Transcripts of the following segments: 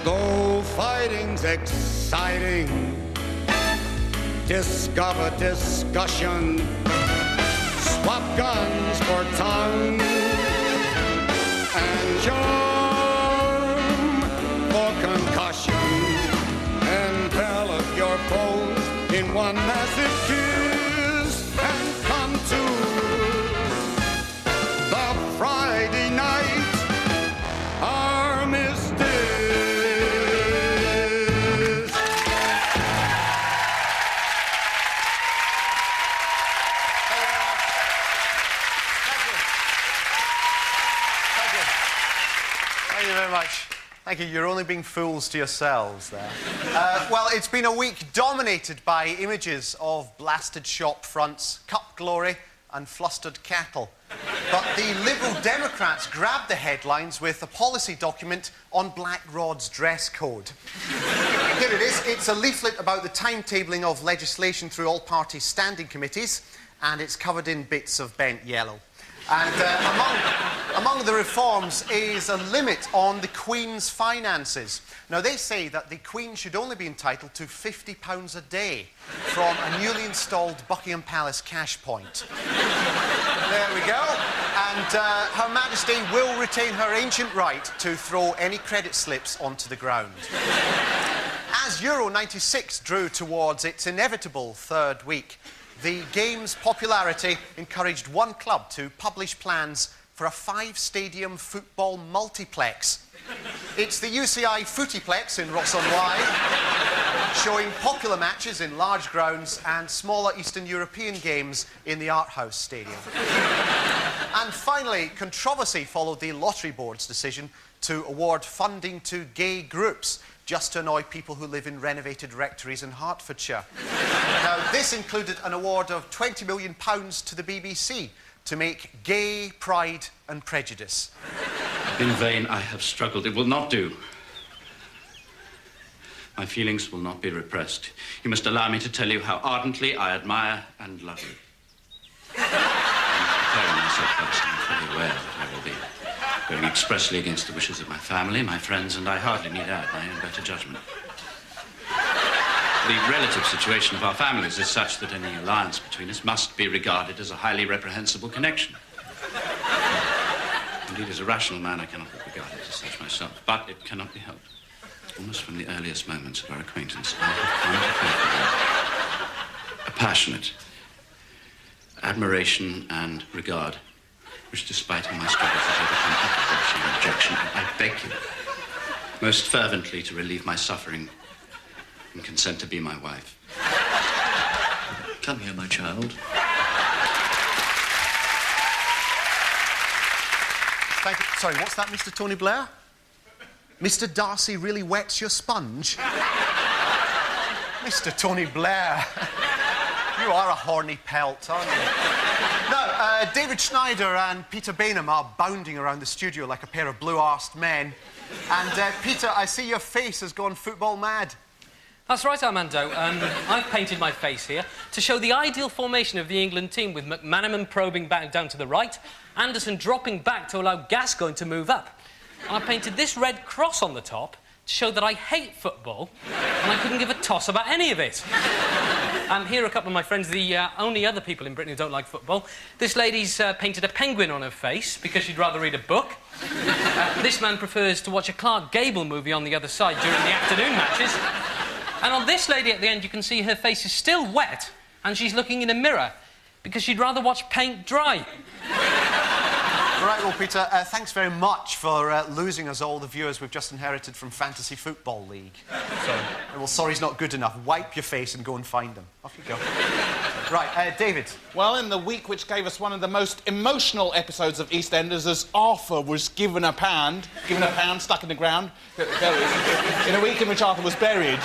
Though fighting's exciting, discover discussion, swap guns for tongue, and charm for concussion. Envelop your foes in one massive kiss and come to the Friday night Armistice. Thank you very much. Thank you. You're only being fools to yourselves there. Well, it's been a week dominated by images of blasted shop fronts, cup glory and flustered cattle. But the Liberal Democrats grabbed the headlines with a policy document on Black Rod's dress code. Here it is. It's a leaflet about the timetabling of legislation through all-party standing committees, and it's covered in bits of bent yellow. And among the reforms is a limit on the Queen's finances. Now, they say that the Queen should only be entitled to £50 a day from a newly installed Buckingham Palace cash point. There we go. And Her Majesty will retain her ancient right to throw any credit slips onto the ground. As Euro '96 drew towards its inevitable third week, the game's popularity encouraged one club to publish plans for a 5-stadium football multiplex. It's the UCI Footiplex in Ross-on-Wye, showing popular matches in large grounds and smaller Eastern European games in the Art House Stadium. And finally, controversy followed the Lottery Board's decision to award funding to gay groups, just to annoy people who live in renovated rectories in Hertfordshire. Now, this included an award of £20 million to the BBC to make Gay Pride and Prejudice. In vain I have struggled. It will not do. My feelings will not be repressed. You must allow me to tell you how ardently I admire and love you. I'm preparing myself first. I'm fully aware that I will be going expressly against the wishes of my family, my friends, and I hardly need add my own better judgment. The relative situation of our families is such that any alliance between us must be regarded as a highly reprehensible connection. Indeed, as a rational man, I cannot be regarded as such myself, but it cannot be helped. Almost from the earliest moments of our acquaintance, I have found a passionate admiration and regard, which, despite all my struggles, has overcome opposition and rejection. And I beg you, most fervently, to relieve my suffering and consent to be my wife. Come here, my child. Thank you. Sorry, what's that, Mr. Tony Blair? Mr. Darcy really wets your sponge? Mr. Tony Blair. You are a horny pelt, aren't you? Now, David Schneider and Peter Bainham are bounding around the studio like a pair of blue-arsed men. And, Peter, I see your face has gone football mad. That's right, Armando. I've painted my face here to show the ideal formation of the England team, with McManaman probing back down to the right, Anderson dropping back to allow Gascoigne to move up. And I painted this red cross on the top to show that I hate football and I couldn't give a toss about any of it. Here are a couple of my friends, the only other people in Britain who don't like football. This lady's painted a penguin on her face because she'd rather read a book. This man prefers to watch a Clark Gable movie on the other side during the afternoon matches. And on this lady at the end, you can see her face is still wet and she's looking in a mirror because she'd rather watch paint dry. Right, well, Peter, thanks very much for losing us all the viewers we've just inherited from Fantasy Football League. Sorry. Well, sorry's not good enough. Wipe your face and go and find them. Off you go. Right, David. Well, in the week which gave us one of the most emotional episodes of EastEnders, as Arthur was given a pound stuck in the ground, in a week in which Arthur was buried,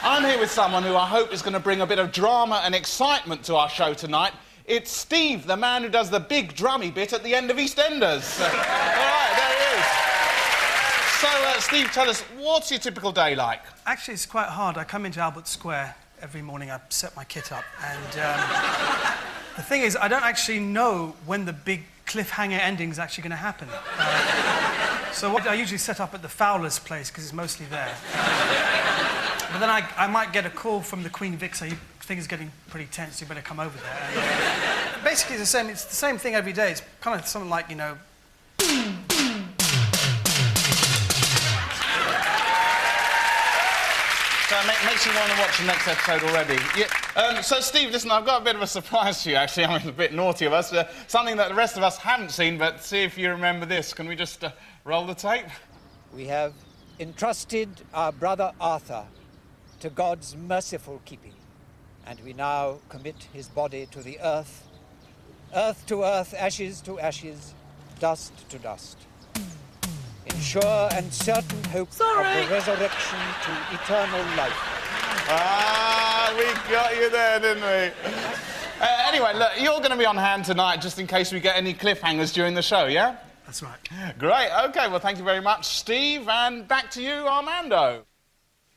I'm here with someone who I hope is going to bring a bit of drama and excitement to our show tonight. It's Steve, the man who does the big drummy bit at the end of EastEnders. All right, there he is. So, Steve, tell us, what's your typical day like? Actually, it's quite hard. I come into Albert Square every morning, I set my kit up, and the thing is, I don't actually know when the big cliffhanger ending is actually going to happen. So what I usually set up at the Fowler's place, because it's mostly there. But then I might get a call from the Queen Vic saying, things are getting pretty tense, you better come over there. And, basically, it's the same thing every day. It's kind of something like, you know... So it makes you want to watch the next episode already. Yeah. So, Steve, listen, I've got a bit of a surprise for you, actually. I mean, a bit naughty of us. Something that the rest of us haven't seen, but see if you remember this. Can we just roll the tape? We have entrusted our brother Arthur to God's merciful keeping, and we now commit his body to the earth, earth to earth, ashes to ashes, dust to dust, in sure and certain hope of the resurrection to eternal life. Ah, we got you there, didn't we? Anyway, look, you're going to be on hand tonight just in case we get any cliffhangers during the show, yeah? That's right. Great, OK, well, thank you very much, Steve, and back to you, Armando.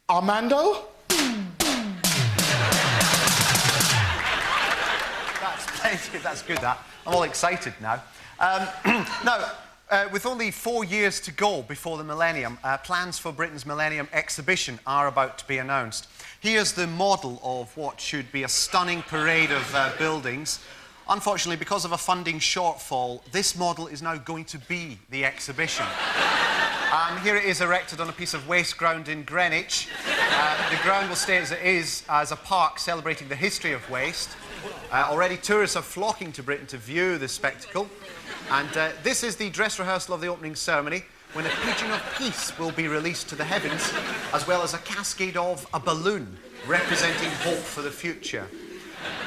Armando? That's plenty. That's good, that. I'm all excited now. With only 4 years to go before the millennium, plans for Britain's Millennium Exhibition are about to be announced. Here's the model of what should be a stunning parade of buildings. Unfortunately, because of a funding shortfall, this model is now going to be the exhibition. Here it is erected on a piece of waste ground in Greenwich. The ground will stay as it is, as a park celebrating the history of waste. Already tourists are flocking to Britain to view this spectacle. And this is the dress rehearsal of the opening ceremony, when a pigeon of peace will be released to the heavens, as well as a cascade of a balloon representing hope for the future.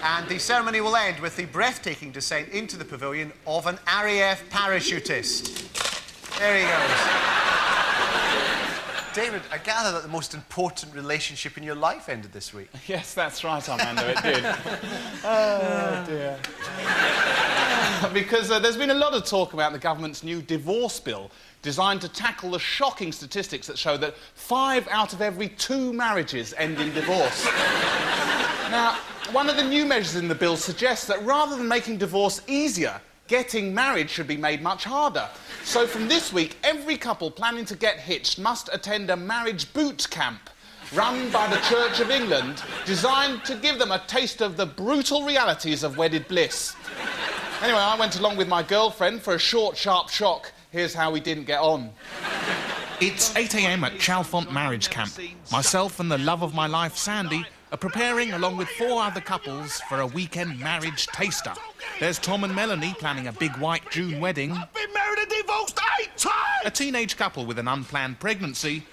And the ceremony will end with the breathtaking descent into the pavilion of an RAF parachutist. There he goes. David, I gather that the most important relationship in your life ended this week. Yes, that's right, Armando, it did. Oh, dear. Because there's been a lot of talk about the government's new divorce bill designed to tackle the shocking statistics that show that 5 out of every 2 marriages end in divorce. Now, one of the new measures in the bill suggests that rather than making divorce easier, getting married should be made much harder. So from this week, every couple planning to get hitched must attend a marriage boot camp run by the Church of England, designed to give them a taste of the brutal realities of wedded bliss. Anyway, I went along with my girlfriend for a short, sharp shock. Here's how we didn't get on. It's 8 a.m. at Chalfont Marriage Camp. Myself and the love of my life, Sandy, are preparing, along with 4 other couples, for a weekend marriage taster. There's Tom and Melanie planning a big white June wedding. I've been married and divorced 8 times! A teenage couple with an unplanned pregnancy.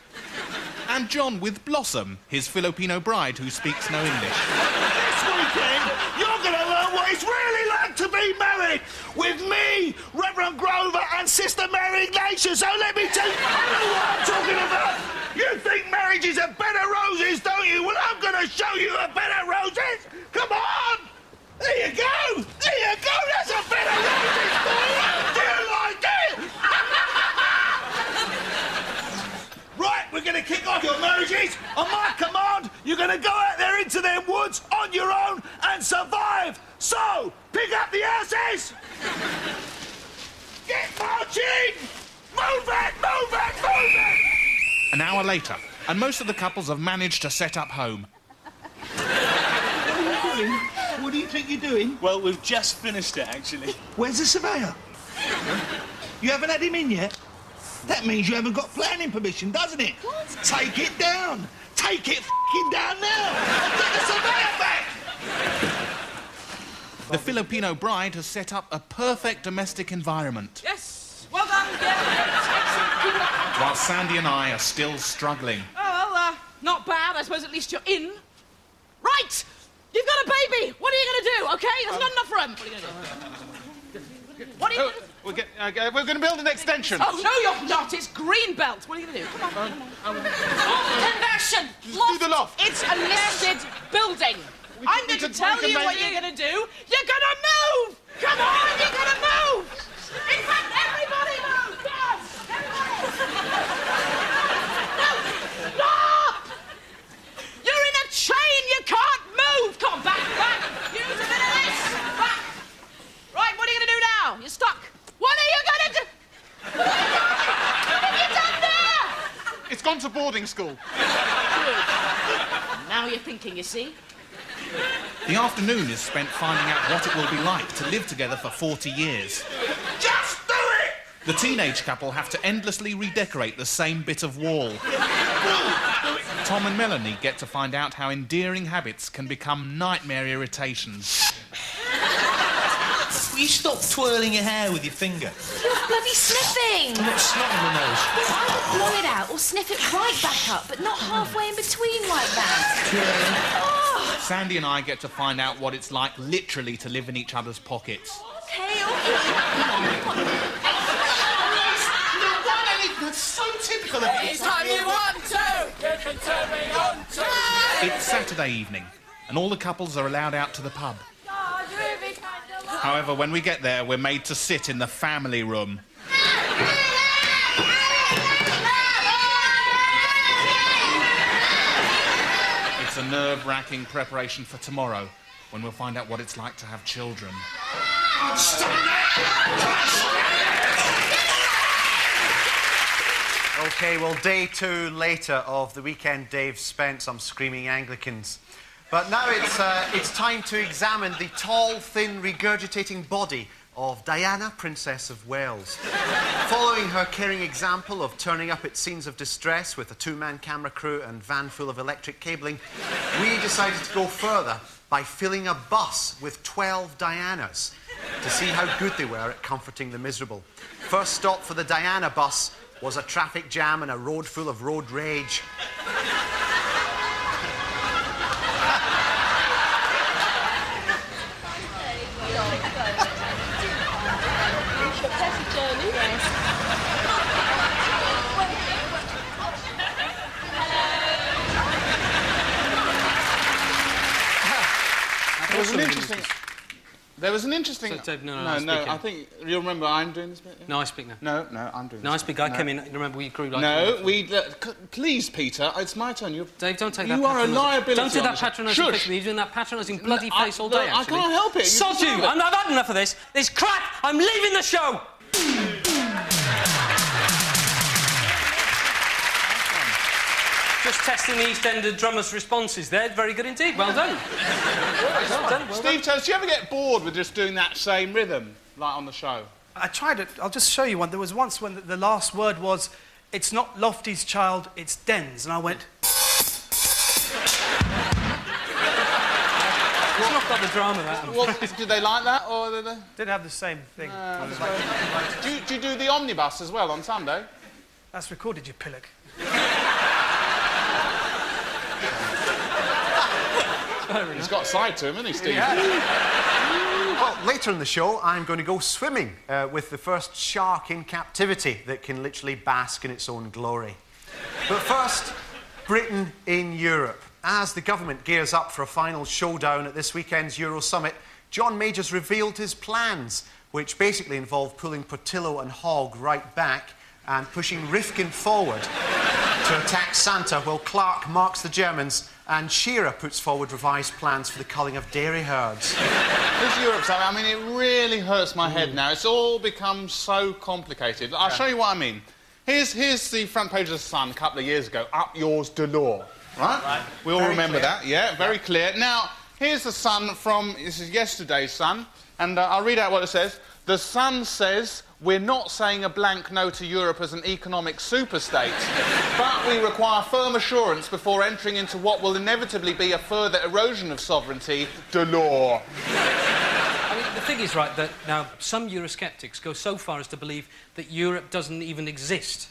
And John with Blossom, his Filipino bride who speaks no English. This weekend, you're going to learn what it's really like to be married with me, Reverend Grover and Sister Mary Ignatius. So let me tell you, I know what I'm talking about. You think marriage is a bed of roses, don't you? Well, I'm going to show you a bed of roses. Come on! There you go! There you go! That's a bed of roses for you! Do you like it? Right, we're going to kick off your marriages. On my command, you're going to go out there into them woods on your own and survive. So, pick up the asses. Get marching! Move it! Move it! Move it! An hour later, and most of the couples have managed to set up home. What do you think you're doing? Well, we've just finished it, actually. Where's the surveyor? You haven't had him in yet? That means you haven't got planning permission, doesn't it? What? Take it down. Take it f***ing down now. Get the surveyor back. The Filipino bride has set up a perfect domestic environment. Yes, well done, yeah. While Sandy and I are still struggling. Oh, well, not bad. I suppose at least you're in. Right! You've got a baby! What are you going to do, OK? There's not enough room. What are you going to do? What are you going to do? We're going to build an extension. Oh, no, you're not. It's Greenbelt. What are you going to do? Come on, come on. Conversion. Do the loft. It's a listed building. I'm going to tell you what you're going to do. You're going to move! Come on, you're going to move! In fact, everybody move! Yes! No! Stop! You're in a chain. You can't move. Come on, back. Use a bit of this. Back. Right, what are you going to do now? You're stuck. What are you going to do? What are you going to do? gone to boarding school. Now you're thinking, you see. The afternoon is spent finding out what it will be like to live together for 40 years. Just do it! The teenage couple have to endlessly redecorate the same bit of wall. Tom and Melanie get to find out how endearing habits can become nightmare irritations. Will you stop twirling your hair with your finger? You're bloody sniffing! I'm not snotting my nose. Either blow it out or sniff it right back up, but not halfway in between like that. Oh. Sandy and I get to find out what it's like literally to live in each other's pockets. Okay. That's so typical of you. Anytime you want to, you can turn me on to. It's Saturday evening, and all the couples are allowed out to the pub. However, when we get there, we're made to sit in the family room. It's a nerve-wracking preparation for tomorrow, when we'll find out what it's like to have children. OK, well, day 2 later of the weekend Dave spent some screaming Anglicans. But now it's time to examine the tall, thin, regurgitating body of Diana, Princess of Wales. Following her caring example of turning up at scenes of distress with a 2-man camera crew and van full of electric cabling, we decided to go further by filling a bus with 12 Dianas to see how good they were at comforting the miserable. First stop for the Diana bus was a traffic jam and a road full of road rage. There was an interesting... So, Dave, no, I think you'll remember I'm doing this bit. Yeah? No, I speak now. No, I'm doing this. No, I speak. I came in. Remember, we grew like... No, please, Peter, it's my turn. Dave, don't take that. You are a liability. Don't do that patronising face with me. You're doing that patronising bloody face all day. I can't help it. Sod you! I've had enough of this. This crap. I'm leaving the show. Just testing the East End drummers' responses there. Very good indeed. Well done. Well done. Steve, do you ever get bored with just doing that same rhythm, like on the show? I tried it. I'll just show you one. There was once when the last word was, it's not Lofty's child, it's Den's. And I went... It's not got the drama, that. Well, did they like that, or did they... Didn't have the same thing. Do you do the omnibus as well on Sunday? That's recorded, you pillock. He's got a side to him, hasn't he, Steve? Yeah. Well, later in the show, I'm going to go swimming with the first shark in captivity that can literally bask in its own glory. But first, Britain in Europe. As the government gears up for a final showdown at this weekend's Euro Summit, John Major's revealed his plans, which basically involve pulling Portillo and Hogg right back and pushing Rifkin forward to attack Santa, while Clark marks the Germans and Shearer puts forward revised plans for the culling of dairy herds. This Europe Summit, I mean, it really hurts my head now. It's all become so complicated. I'll show you what I mean. Here's the front page of The Sun a couple of years ago. Up yours, Delors. Right? We all remember that, yeah, very clear. Now, here's The Sun from, this is yesterday's Sun, and I'll read out what it says. The Sun says, we're not saying a blank no to Europe as an economic superstate, but we require firm assurance before entering into what will inevitably be a further erosion of sovereignty, Delors. I mean, the thing is, right, that now some Eurosceptics go so far as to believe that Europe doesn't even exist.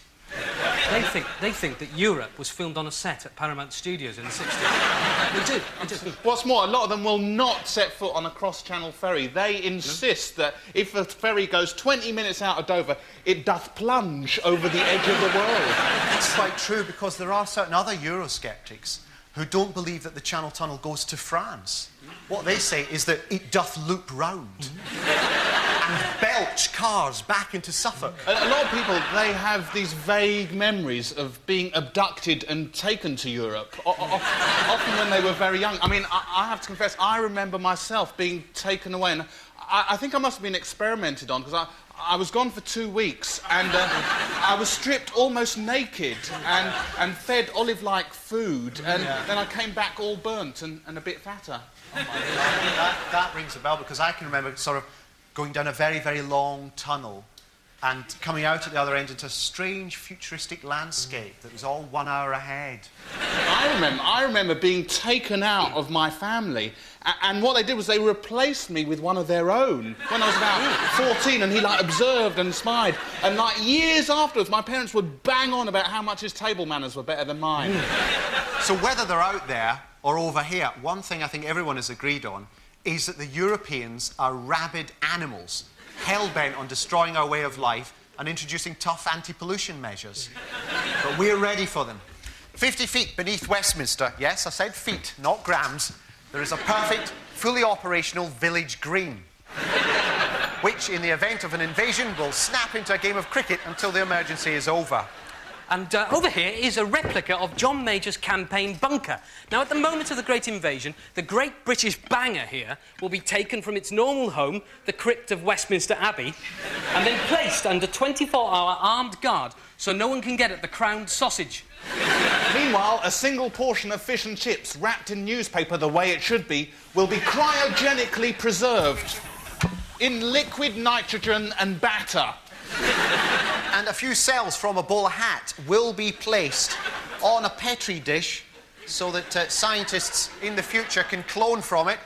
They think that Europe was filmed on a set at Paramount Studios in the 60s. They do. What's more, a lot of them will not set foot on a cross-channel ferry. They insist that if a ferry goes 20 minutes out of Dover, it doth plunge over the edge of the world. That's quite true, because there are certain other Eurosceptics who don't believe that the Channel Tunnel goes to France. What they say is that it doth loop round. And belch cars back into Suffolk. A lot of people, they have these vague memories of being abducted and taken to Europe, often when they were very young. I mean, I have to confess, I remember myself being taken away, and I think I must have been experimented on, because I was gone for 2 weeks, and I was stripped almost naked and fed olive-like food, and then I came back all burnt and a bit fatter. Oh my God. That rings a bell, because I can remember sort of going down a very, very long tunnel and coming out at the other end into a strange futuristic landscape that was all 1 hour ahead. I remember being taken out of my family, and what they did was they replaced me with one of their own when I was about 14, and he, like, observed and spied. And, like, years afterwards, my parents would bang on about how much his table manners were better than mine. So whether they're out there or over here, one thing I think everyone has agreed on is that the Europeans are rabid animals, hell-bent on destroying our way of life and introducing tough anti-pollution measures. But we're ready for them. 50 feet beneath Westminster, yes, I said feet, not grams, there is a perfect, fully operational village green, which, in the event of an invasion, will snap into a game of cricket until the emergency is over. And over here is a replica of John Major's campaign bunker. Now, at the moment of the Great Invasion, the Great British Banger here will be taken from its normal home, the crypt of Westminster Abbey, and then placed under 24-hour armed guard so no one can get at the crowned sausage. Meanwhile, a single portion of fish and chips wrapped in newspaper the way it should be will be cryogenically preserved in liquid nitrogen and batter. And a few cells from a bowler hat will be placed on a Petri dish so that scientists in the future can clone from it.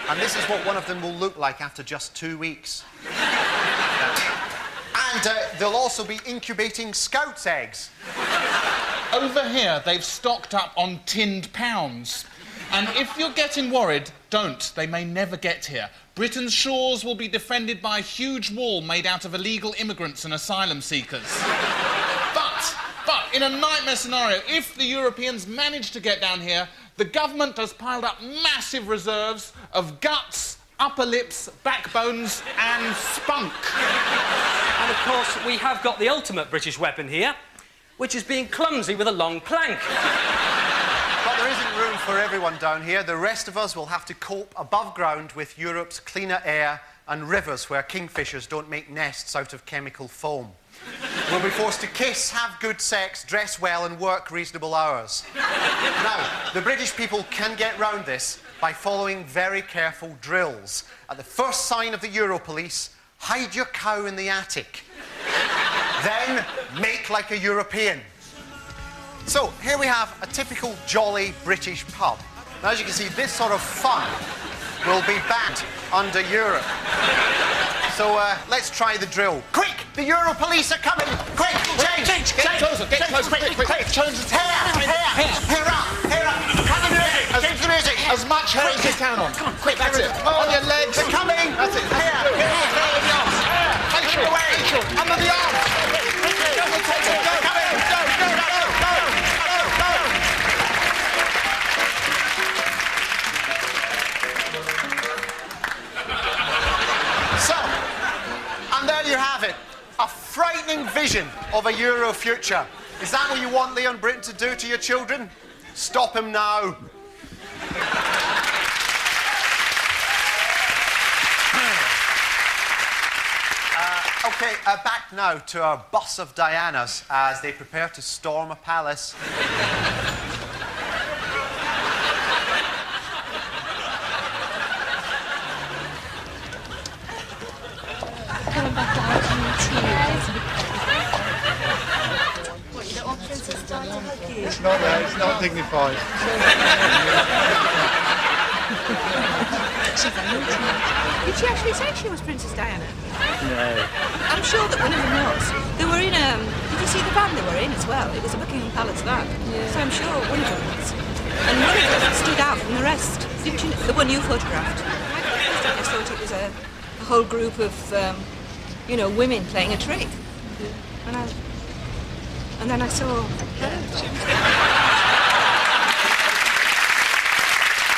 And this is what one of them will look like after just 2 weeks. And they'll also be incubating Scouts' eggs. Over here, they've stocked up on tinned pounds. And if you're getting worried, don't. They may never get here. Britain's shores will be defended by a huge wall made out of illegal immigrants and asylum seekers. But, in a nightmare scenario, if the Europeans manage to get down here, the government has piled up massive reserves of guts, upper lips, backbones and spunk. And, of course, we have got the ultimate British weapon here, which is being clumsy with a long plank. But there isn't room for everyone down here. The rest of us will have to cope above ground with Europe's cleaner air and rivers where kingfishers don't make nests out of chemical foam. We'll be forced to kiss, have good sex, dress well and work reasonable hours. Now, the British people can get round this by following very careful drills. At the first sign of the Europolice, hide your cow in the attic. Then make like a European. So, here we have a typical jolly British pub. Now, as you can see, this sort of fun will be banned under Europe. So, let's try the drill. Quick! The Europolice are coming! Quick! Change! Get closer, quick! Change the Hair up! Cut the music! Change the music! As much hair as you can on. Come on, quick, that's it. On your legs. They're coming! That's it. Hair! Facial, under the arms. Down the table, go! So, and there you have it. A frightening vision of a Euro future. Is that what you want Leon Britton to do to your children? Stop him now. OK, back now to our bus of Dianas as they prepare to storm a palace. Coming back to Argentina. What, you don't want Princess Di to hug you? It's not there, it's not dignified. Did she actually say she was Princess Diana? No. I'm sure that one of them was. They were in a... Did you see the van they were in as well? It was a Buckingham Palace van. Yeah. So I'm sure one of them was. And one of them stood out from the rest. Didn't you? The one you photographed. I just thought it was a whole group of, you know, women playing a trick. And then I saw her.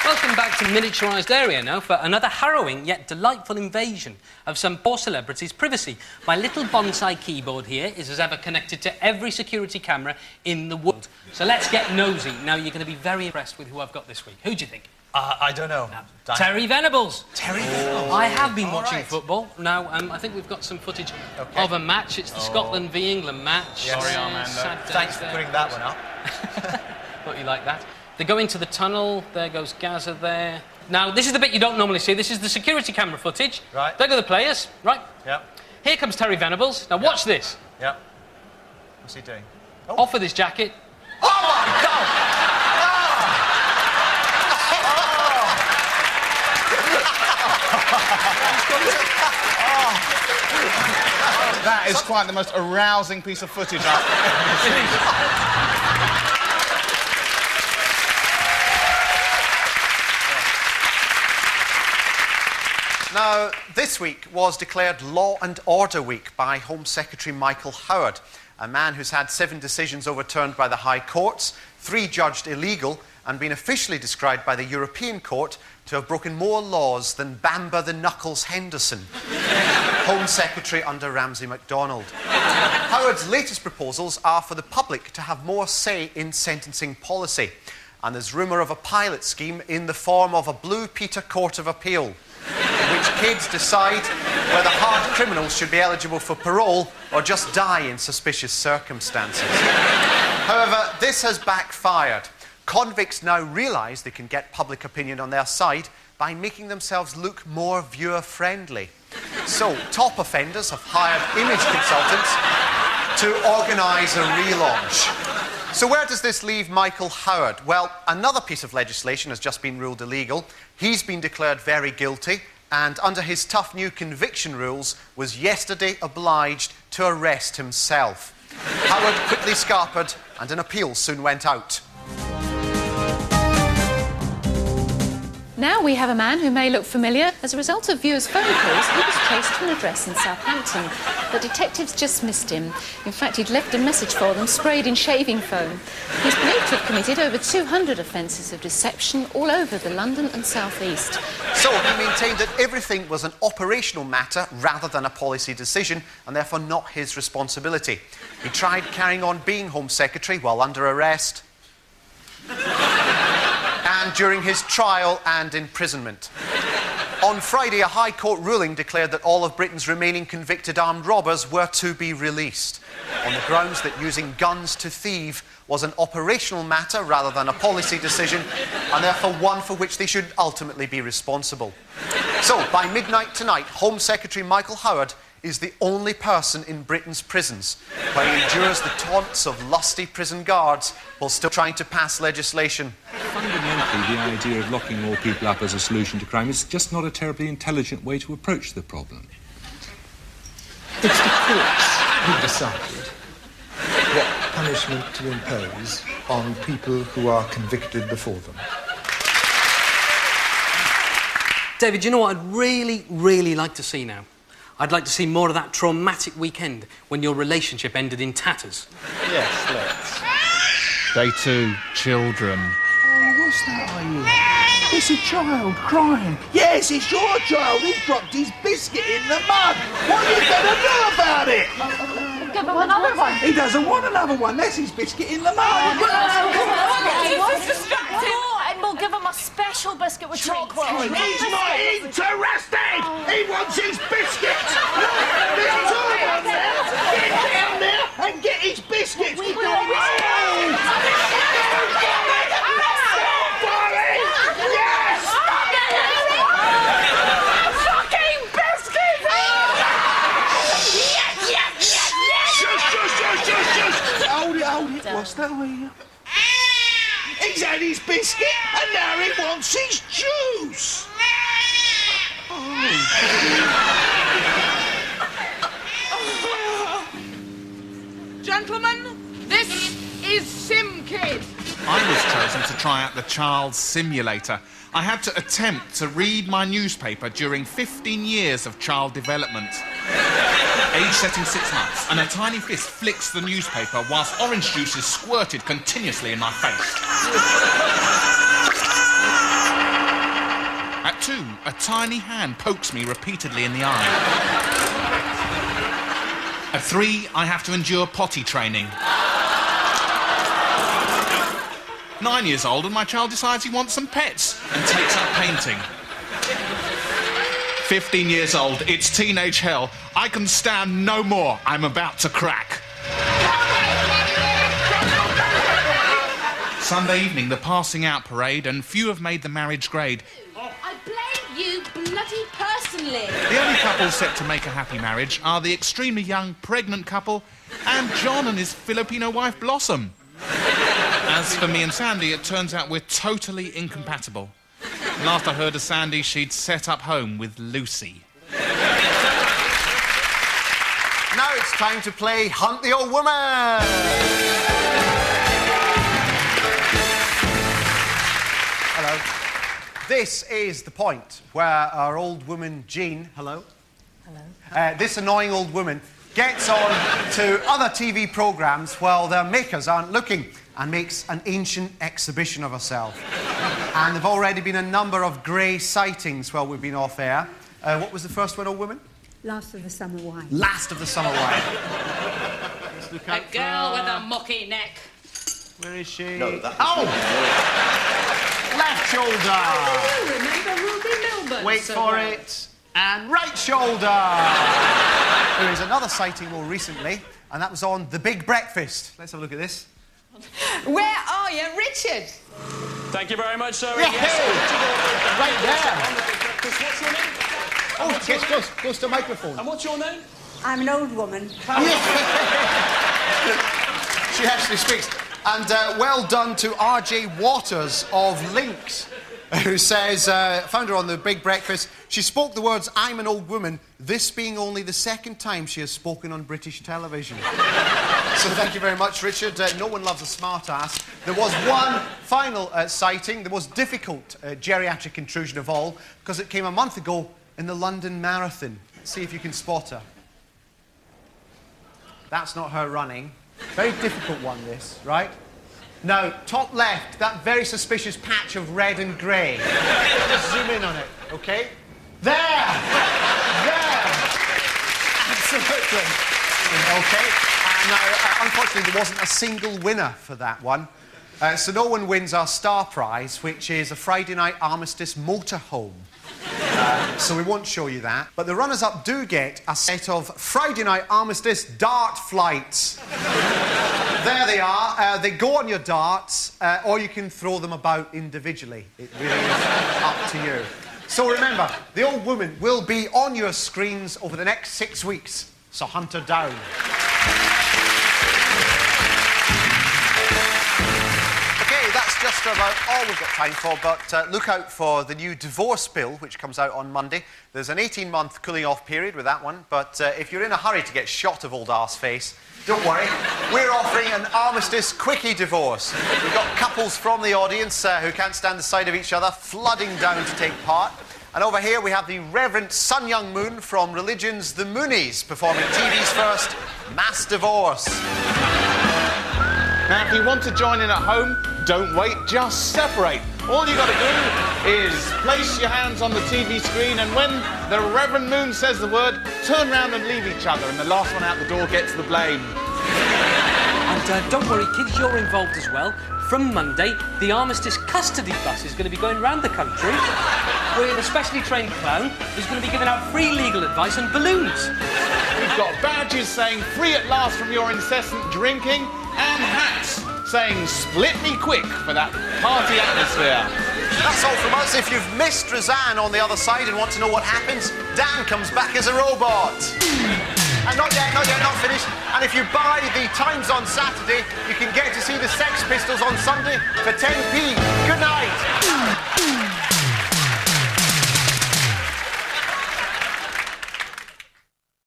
Welcome back to miniaturised area now for another harrowing yet delightful invasion of some poor celebrity's privacy. My little bonsai keyboard here is as ever connected to every security camera in the world. So let's get nosy. Now, you're going to be very impressed with who I've got this week. Who do you think? I don't know. Terry Venables. Terry Venables. I have been watching football. Now, I think we've got some footage of a match. It's the Scotland v England match. Yes. Sorry, Armando. Thanks for putting that one up. Thought you liked that. They go into the tunnel. There goes Gaza there. Now, this is the bit you don't normally see. This is the security camera footage. Right. There go the players. Right. Yep. Here comes Terry Venables. Now, watch this. Yep. What's he doing? Off with his jacket. Oh, my God! That is quite the most arousing piece of footage I've ever seen. Now, this week was declared Law and Order Week by Home Secretary Michael Howard, a man who's had 7 decisions overturned by the High Courts, 3 judged illegal, and been officially described by the European Court to have broken more laws than Bamba the Knuckles Henderson, Home Secretary under Ramsay MacDonald. Howard's latest proposals are for the public to have more say in sentencing policy, and there's rumour of a pilot scheme in the form of a Blue Peter Court of Appeal, in which kids decide whether hard criminals should be eligible for parole or just die in suspicious circumstances. However, this has backfired. Convicts now realise they can get public opinion on their side by making themselves look more viewer-friendly. So, top offenders have hired image consultants to organise a relaunch. So where does this leave Michael Howard? Well, another piece of legislation has just been ruled illegal. He's been declared very guilty, and under his tough new conviction rules, was yesterday obliged to arrest himself. Howard quickly scarpered, and an appeal soon went out. Now we have a man who may look familiar. As a result of viewers' phone calls, he was traced to an address in Southampton. But detectives just missed him. In fact, he'd left a message for them sprayed in shaving foam. He's believed to have committed over 200 offences of deception all over the London and South East. So he maintained that everything was an operational matter rather than a policy decision, and therefore not his responsibility. He tried carrying on being Home Secretary while under arrest, and during his trial and imprisonment. On Friday, a High Court ruling declared that all of Britain's remaining convicted armed robbers were to be released, on the grounds that using guns to thieve was an operational matter rather than a policy decision, and therefore one for which they should ultimately be responsible. So, by midnight tonight, Home Secretary Michael Howard is the only person in Britain's prisons where he endures the taunts of lusty prison guards while still trying to pass legislation. Fundamentally, the idea of locking more people up as a solution to crime is just not a terribly intelligent way to approach the problem. It's the courts who decide what punishment to impose on people who are convicted before them. David, you know what I'd really, really like to see now? I'd like to see more of that traumatic weekend when your relationship ended in tatters. Yes, let's. Day 2, children. Oh, what's that I hear? It's a child crying. Yes, it's your child. He's dropped his biscuit in the mud. What are you going to do about it? Give him another one. He doesn't want another one. That's his biscuit in the mud. He's distracted. And we'll give him a special biscuit with chocolate. He's not interested. He wants his biscuits. There's 2 of them there. Get down there and get his biscuits. We got it. Yes! Fucking biscuits! Shush. Hold it. What's that I hear? He's had his biscuit and now he wants his juice. Gentlemen, this is Sim Kid. I was chosen to try out the child simulator. I had to attempt to read my newspaper during 15 years of child development. Age setting 6 months, and a tiny fist flicks the newspaper whilst orange juice is squirted continuously in my face. At 2, a tiny hand pokes me repeatedly in the eye. At 3, I have to endure potty training. 9 years old, and my child decides he wants some pets and takes up painting. 15 years old, it's teenage hell. I can stand no more. I'm about to crack. Sunday evening, the passing out parade, and few have made the marriage grade. I blame you bloody personally. The only couples set to make a happy marriage are the extremely young pregnant couple and John and his Filipino wife Blossom. As for me and Sandy, it turns out we're totally incompatible. Last I heard of Sandy, she'd set up home with Lucy. Now it's time to play Hunt the Old Woman. Hello. This is the point where our old woman Jean, hello? Hello. This annoying old woman gets on to other TV programmes while their makers aren't looking and makes an ancient exhibition of herself. And there've already been a number of grey sightings while we've been off air. What was the first one, old woman? Last of the summer wine. Last of the summer wine. Let's look out A girl with a mucky neck. Where is she? No, that oh! Left shoulder. You remember Ruby Milburn? Wait so for well. it. And right shoulder. There is another sighting more recently, and that was on The Big Breakfast. Let's have a look at this. Where are you, Richard? Thank you very much, sir. Yeah. Yes, Right there. what's your name? Oh, get close to the microphone. And what's your name? I'm an old woman. She actually speaks. And well done to R.J. Waters of Lynx, who says, found her on The Big Breakfast. She spoke the words, "I'm an old woman," this being only the second time she has spoken on British television. So thank you very much, Richard. No one loves a smart ass. There was one final sighting, the most difficult geriatric intrusion of all, because it came a month ago in the London Marathon. Let's see if you can spot her. That's not her running. Very difficult one, this, right? Now, top left, that very suspicious patch of red and grey. Just zoom in on it, OK? There! There! Absolutely. OK? And now, unfortunately, there wasn't a single winner for that one. So no one wins our star prize, which is a Friday Night Armistice motorhome. So we won't show you that. But the runners-up do get a set of Friday Night Armistice dart flights. There they are. They go on your darts, or you can throw them about individually. It really is up to you. So remember, the old woman will be on your screens over the next 6 weeks. So hunt her down. That's just about all we've got time for, but look out for the new divorce bill, which comes out on Monday. There's an 18-month cooling-off period with that one, but if you're in a hurry to get shot of old arse face, don't worry. We're offering an armistice quickie divorce. We've got couples from the audience who can't stand the sight of each other flooding down to take part. And over here we have the Reverend Sun Young Moon from Religion's The Moonies performing TV's first mass divorce. Now, if you want to join in at home, don't wait, just separate. All you got to do is place your hands on the TV screen, and when the Reverend Moon says the word, turn round and leave each other, and the last one out the door gets the blame. And don't worry, kids, you're involved as well. From Monday, the Armistice custody bus is going to be going round the country with a specially trained clown who's going to be giving out free legal advice and balloons. We've got badges saying "free at last" from your incessant drinking, and hats saying "split me quick" for that party atmosphere. That's all from us. If you've missed Roseanne on the other side and want to know what happens, Dan comes back as a robot. And not yet, not finished. And if you buy the Times on Saturday, you can get to see the Sex Pistols on Sunday for 10p. Good night.